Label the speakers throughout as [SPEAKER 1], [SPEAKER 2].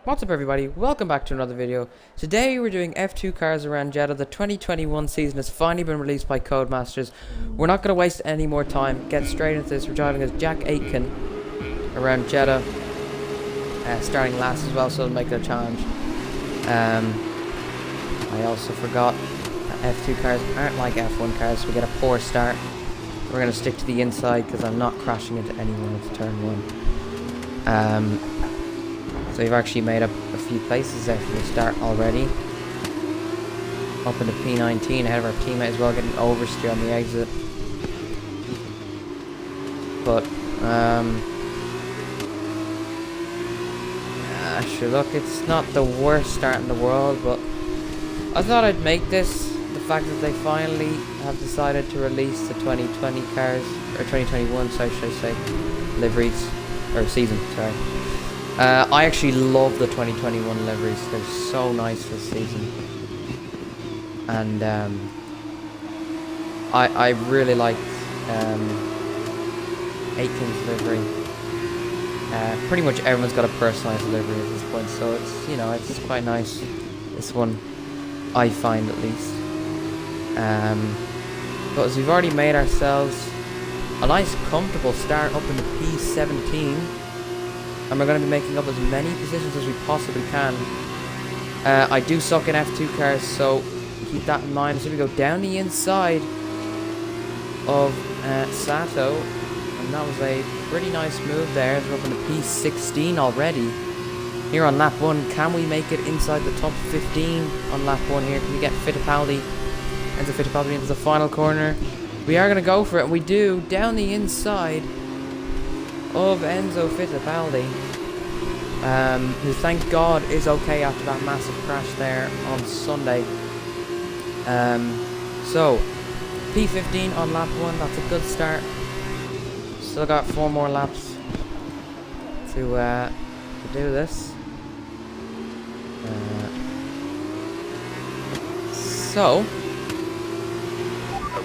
[SPEAKER 1] What's up everybody, welcome back to another video. Today we're doing F2 cars around Jeddah. The 2021 season has finally been released by Codemasters. We're not going to waste any more time, get straight into this. We're driving as Jack Aitken around Jeddah, starting last as well, so it'll make it a challenge. I also forgot that F2 cars aren't like F1 cars, so we get a poor start. We're going to stick to the inside because I'm not crashing into anyone into turn 1. So we've actually made up a few places there from the start already. Up in the P19 ahead of our teammate as well, getting oversteer on the exit. But, sure, look, it's not the worst start in the world, but I thought I'd make this. The fact that they finally have decided to release the 2020 cars, or 2021, so should I say, liveries, or season, sorry. I actually love the 2021 liveries. They're so nice this season. And I really liked Aitken's livery. Pretty much everyone's got a personalized livery at this point, so it's, you know, it's quite nice. This one, I find at least. But as we've already made ourselves a nice comfortable start up in the P17. And we're going to be making up as many positions as we possibly can. I do suck in F2 cars, so keep that in mind. So we go down the inside of Sato, and that was a pretty nice move there. We're up in the P16 already. Here on lap 1, can we make it inside the top 15 on lap 1 here? Can we get Fittipaldi, Enzo Fittipaldi into the final corner? We are going to go for it, and we do, down the inside of Enzo Fittipaldi, who thank God is okay after that massive crash there on Sunday. So P15 on lap 1, that's a good start. Still got 4 more laps to do this.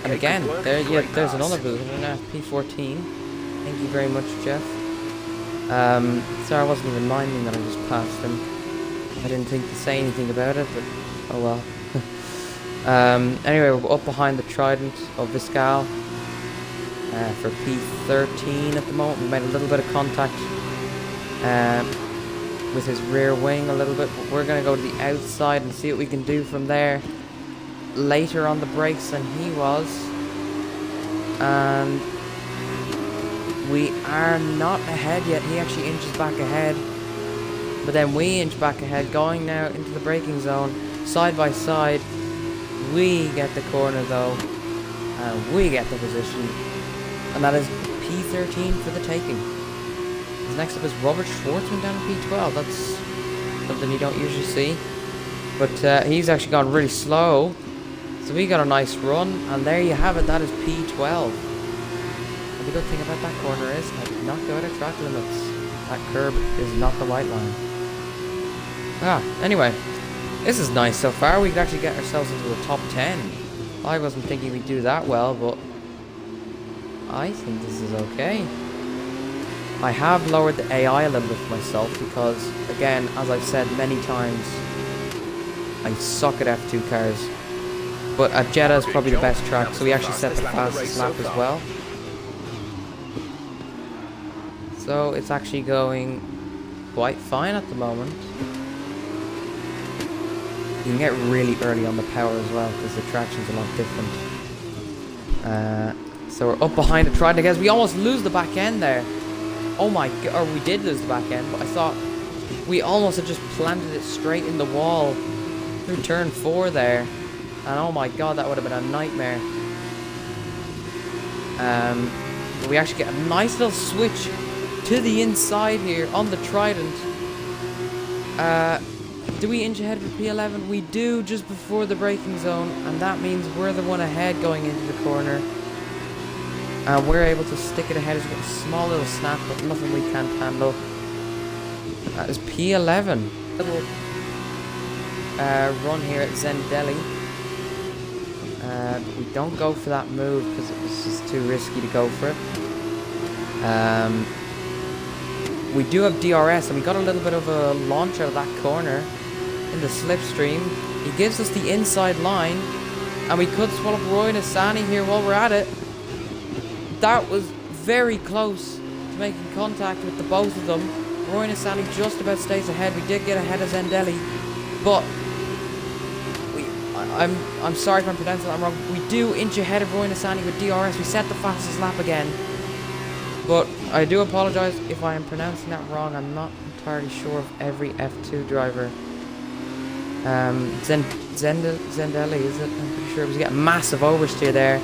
[SPEAKER 1] And again, there's another position at P14. Thank you very much, Jeff. Sorry I wasn't even minding that I just passed him. I didn't think to say anything about it, but oh well. Anyway, we're up behind the Trident of Viscal for P13 at the moment. We made a little bit of contact with his rear wing a little bit, but we're going to go to the outside and see what we can do from there. Later on the brakes than he was. And we are not ahead yet. He actually inches back ahead. But then we inch back ahead, going now into the braking zone. Side by side. We get the corner though. And we get the position. And that is P13 for the taking. Next up is Robert Schwartzman down in P12. That's something you don't usually see. But he's actually gone really slow. So we got a nice run. And there you have it. That is P12. And the good thing about that corner is I did not go out of track limits. That curb is not the white line. Anyway, this is nice so far. We could actually get ourselves into the top 10. I wasn't thinking we'd do that well, but I think this is okay. I have lowered the AI a little bit for myself because, again, as I've said many times, I suck at F2 cars. But at Jeddah is probably the best track, so we actually set the fastest lap as well. So it's actually going quite fine at the moment. You can get really early on the power as well because the traction's a lot different. So we're up behind the Trident again. We almost lose the back end there. Oh my god, or we did lose the back end, but I thought we almost had just planted it straight in the wall through turn 4 there. And oh my god, that would have been a nightmare. We actually get a nice little switch to the inside here on the Trident. Do we inch ahead for P11? We do, just before the braking zone, and that means we're the one ahead going into the corner. We're able to stick it ahead. It's got a small little snap, but nothing we can't handle. That is P11. Little run here at Zendelli. But we don't go for that move because it was just too risky to go for it. we do have DRS, and we got a little bit of a launch out of that corner in the slipstream. He gives us the inside line, and we could swap up Roy Nissany here while we're at it. That was very close to making contact with the both of them. Roy Nissany just about stays ahead. We did get ahead of Zendelli, but I'm sorry if I'm pronouncing that wrong. We do inch ahead of Roy Nissany with DRS. We set the fastest lap again, but I do apologise if I am pronouncing that wrong. I'm not entirely sure of every F2 driver. Zendelli, is it? I'm pretty sure. We get a massive oversteer there,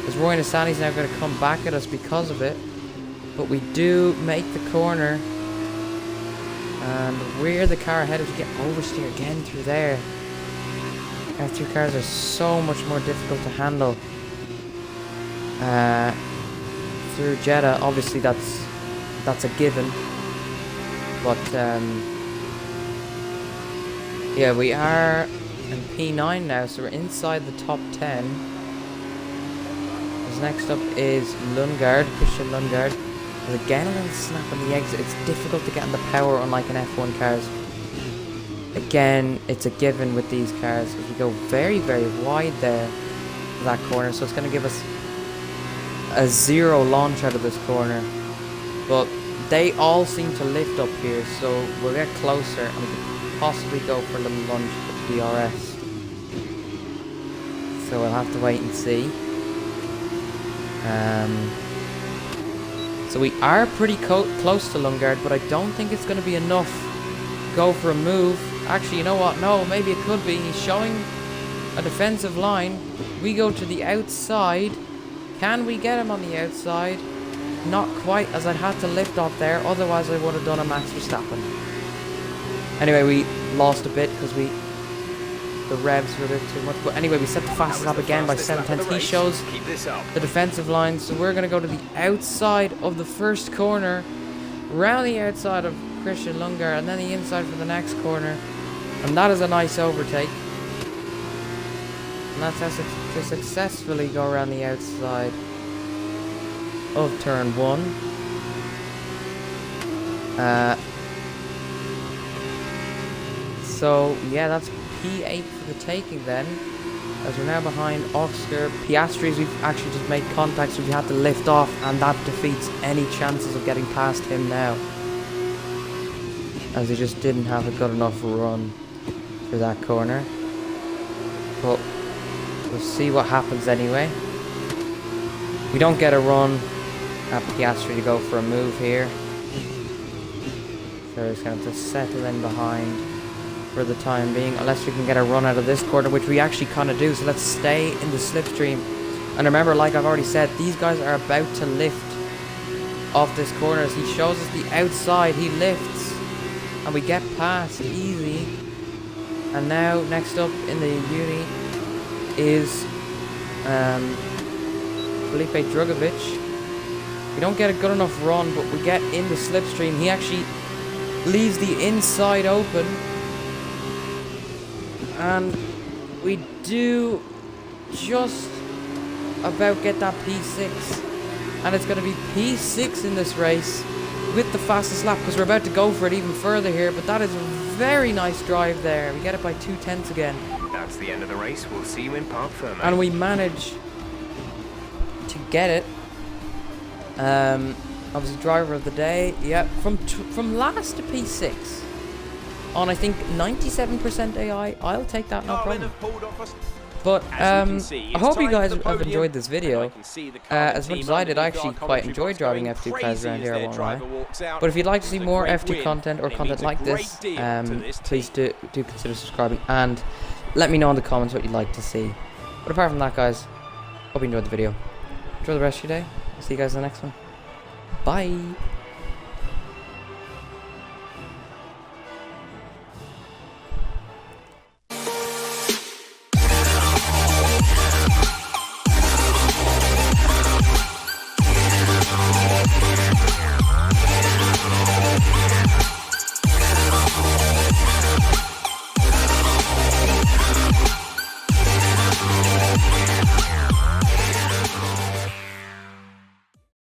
[SPEAKER 1] as Roy Nissany's now going to come back at us because of it. But we do make the corner, and we're the car ahead of us. We get oversteer again through there. F2 cars are so much more difficult to handle through Jeddah. Obviously, that's a given. But yeah, we are in P9 now, so we're inside the top 10. As next up is Lundgaard, Christian Lundgaard. There's again a little snap on the exit. It's difficult to get on the power, unlike in F1 cars. Again, it's a given with these cars. If we go very, very wide there for that corner, so it's going to give us a zero launch out of this corner. But they all seem to lift up here, so we'll get closer and we can possibly go for a little lunge with DRS. So we'll have to wait and see. So we are pretty close to Lundgaard, but I don't think it's going to be enough to go for a move. Actually, you know what? No, maybe it could be. He's showing a defensive line. We go to the outside. Can we get him on the outside? Not quite, as I'd had to lift off there. Otherwise, I would have done a Max Verstappen. Anyway, we lost a bit because the revs were a bit too much. But anyway, we set the fastest lap again by 7/10. He shows the defensive line. So we're going to go to the outside of the first corner. Around the outside of Christian Lundgaard, and then the inside for the next corner. And that is a nice overtake. And that's us to successfully go around the outside of turn 1. So yeah, that's P8 for the taking then, as we're now behind Oscar Piastri. We've actually just made contact, so we had to lift off, and that defeats any chances of getting past him now, as he just didn't have a good enough run through that corner. But we'll see what happens anyway. We don't get a run at Piastri to go for a move here, so he's going to settle in behind for the time being, unless we can get a run out of this corner, which we actually kind of do. So let's stay in the slipstream. And remember, like I've already said, these guys are about to lift off this corner. As he shows us the outside, he lifts, and we get past easy. And now, next up in the uni is Felipe Drugovich. We don't get a good enough run, but we get in the slipstream. He actually leaves the inside open, and we do just about get that P6. And it's going to be P6 in this race with the fastest lap, because we're about to go for it even further here. But that is a very nice drive there. We get it by 2/10 again.
[SPEAKER 2] That's the end of the race. We'll see you in Parc Ferme.
[SPEAKER 1] And we manage to get it. Obviously, driver of the day. Yep, from last to P6 on, I think, 97% AI. I'll take that, no problem. But I hope you guys have enjoyed this video. As much as I did, I actually quite enjoyed driving F2 cars around here, I won't lie. But if you'd like to see more F2 content or content like this, please do consider subscribing, and let me know in the comments what you'd like to see. But apart from that, guys, hope you enjoyed the video. Enjoy the rest of your day. See you guys in the next one. Bye.